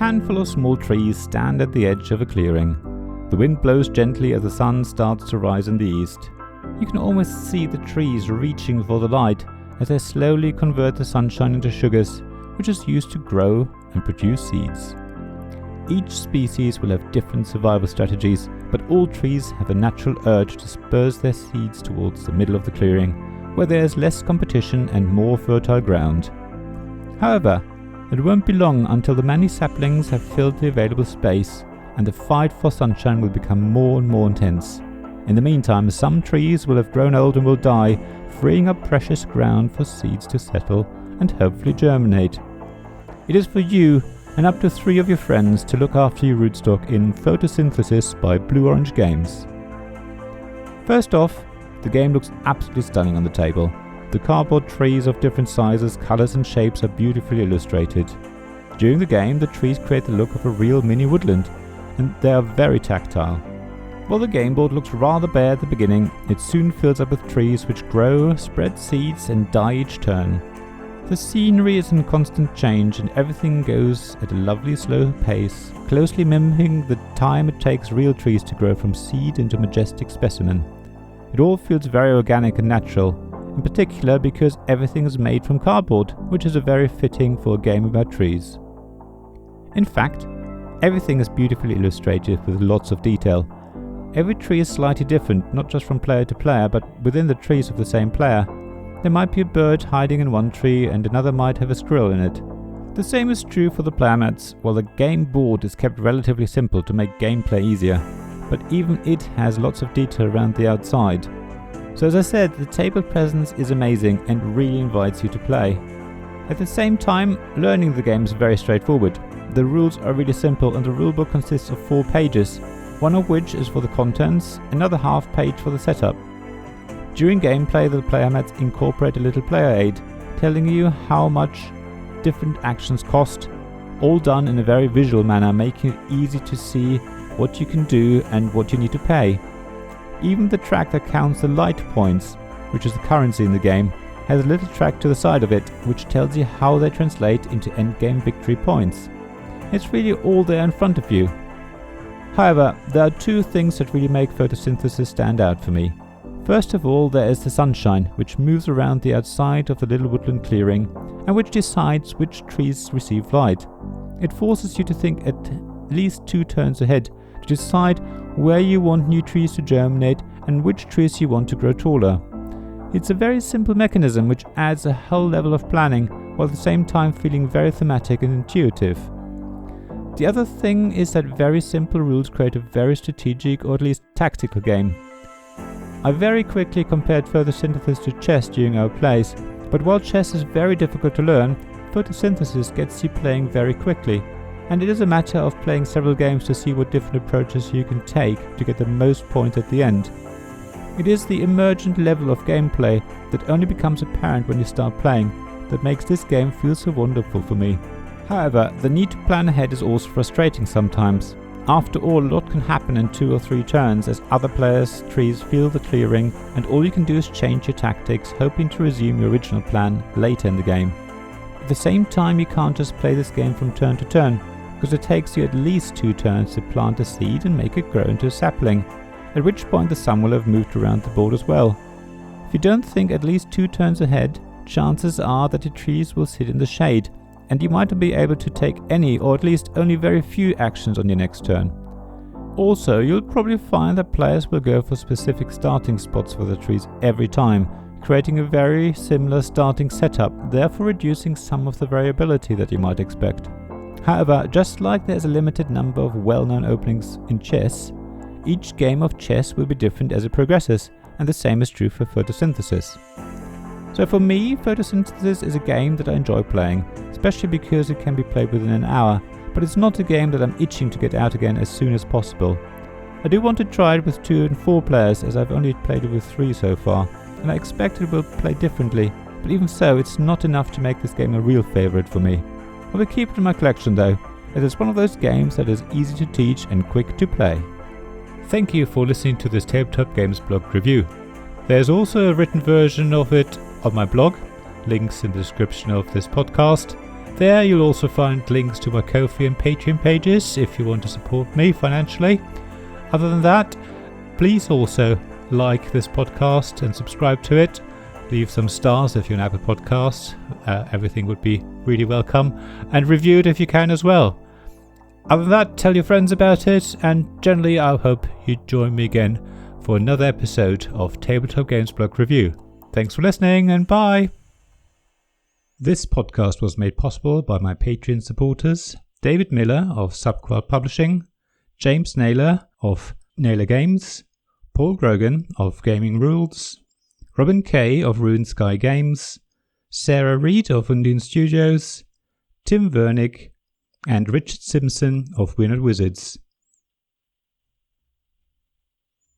handful of small trees stand at the edge of a clearing. The wind blows gently as the sun starts to rise in the east. You can almost see the trees reaching for the light as they slowly convert the sunshine into sugars, which is used to grow and produce seeds. Each species will have different survival strategies, but all trees have a natural urge to disperse their seeds towards the middle of the clearing, where there is less competition and more fertile ground. However, it won't be long until the many saplings have filled the available space, and the fight for sunshine will become more and more intense. In the meantime, some trees will have grown old and will die, freeing up precious ground for seeds to settle and hopefully germinate. It is for you and up to 3 of your friends to look after your rootstock in Photosynthesis by Blue Orange Games. First off, the game looks absolutely stunning on the table. The cardboard trees of different sizes, colours and shapes are beautifully illustrated. During the game, the trees create the look of a real mini woodland, and they are very tactile. While the game board looks rather bare at the beginning, it soon fills up with trees which grow, spread seeds and die each turn. The scenery is in constant change and everything goes at a lovely slow pace, closely mimicking the time it takes real trees to grow from seed into majestic specimen. It all feels very organic and natural, in particular because everything is made from cardboard, which is very fitting for a game about trees. In fact, everything is beautifully illustrated with lots of detail. Every tree is slightly different, not just from player to player, but within the trees of the same player. There might be a bird hiding in one tree and another might have a squirrel in it. The same is true for the player mats, while the game board is kept relatively simple to make gameplay easier, but even it has lots of detail around the outside. So as I said, the table presence is amazing and really invites you to play. At the same time, learning the game is very straightforward. The rules are really simple and the rulebook consists of 4 pages, one of which is for the contents, another half page for the setup. During gameplay, the player mats incorporate a little player aid, telling you how much different actions cost, all done in a very visual manner, making it easy to see what you can do and what you need to pay. Even the track that counts the light points, which is the currency in the game, has a little track to the side of it, which tells you how they translate into endgame victory points. It's really all there in front of you. However, there are 2 things that really make Photosynthesis stand out for me. First of all, there is the sunshine, which moves around the outside of the little woodland clearing and which decides which trees receive light. It forces you to think at least 2 turns ahead to decide where you want new trees to germinate and which trees you want to grow taller. It's a very simple mechanism which adds a whole level of planning while at the same time feeling very thematic and intuitive. The other thing is that very simple rules create a very strategic or at least tactical game. I very quickly compared Photosynthesis to chess during our plays, but while chess is very difficult to learn, Photosynthesis gets you playing very quickly, and it is a matter of playing several games to see what different approaches you can take to get the most points at the end. It is the emergent level of gameplay that only becomes apparent when you start playing that makes this game feel so wonderful for me. However, the need to plan ahead is also frustrating sometimes. After all, a lot can happen in 2 or 3 turns as other players' trees fill the clearing and all you can do is change your tactics, hoping to resume your original plan later in the game. At the same time, you can't just play this game from turn to turn, because it takes you at least 2 turns to plant a seed and make it grow into a sapling, at which point the sun will have moved around the board as well. If you don't think at least 2 turns ahead, chances are that your trees will sit in the shade, and you might not be able to take any or at least only very few actions on your next turn. Also, you'll probably find that players will go for specific starting spots for the trees every time, creating a very similar starting setup, therefore reducing some of the variability that you might expect. However, just like there's a limited number of well-known openings in chess, each game of chess will be different as it progresses, and the same is true for Photosynthesis. So for me, Photosynthesis is a game that I enjoy playing, especially because it can be played within an hour, but it's not a game that I'm itching to get out again as soon as possible. I do want to try it with 2 and 4 players, as I've only played it with 3 so far, and I expect it will play differently, but even so, it's not enough to make this game a real favourite for me. I will keep it in my collection though, as it's one of those games that is easy to teach and quick to play. Thank you for listening to this Tabletop Games blog review. There's also a written version of it on my blog, links in the description of this podcast, There you'll also find links to my Ko-fi and Patreon pages if you want to support me financially. Other than that, please also like this podcast and subscribe to it. Leave some stars if you're an Apple Podcast. Everything would be really welcome. And review it if you can as well. Other than that, tell your friends about it, and generally I hope you join me again for another episode of Tabletop Games Blog Review. Thanks for listening, and bye! This podcast was made possible by my Patreon supporters: David Miller of Subquad Publishing, James Naylor of Naylor Games, Paul Grogan of Gaming Rules, Robin Kay of Ruined Sky Games, Sarah Reed of Undine Studios, Tim Vernick, and Richard Simpson of Weird Wizards.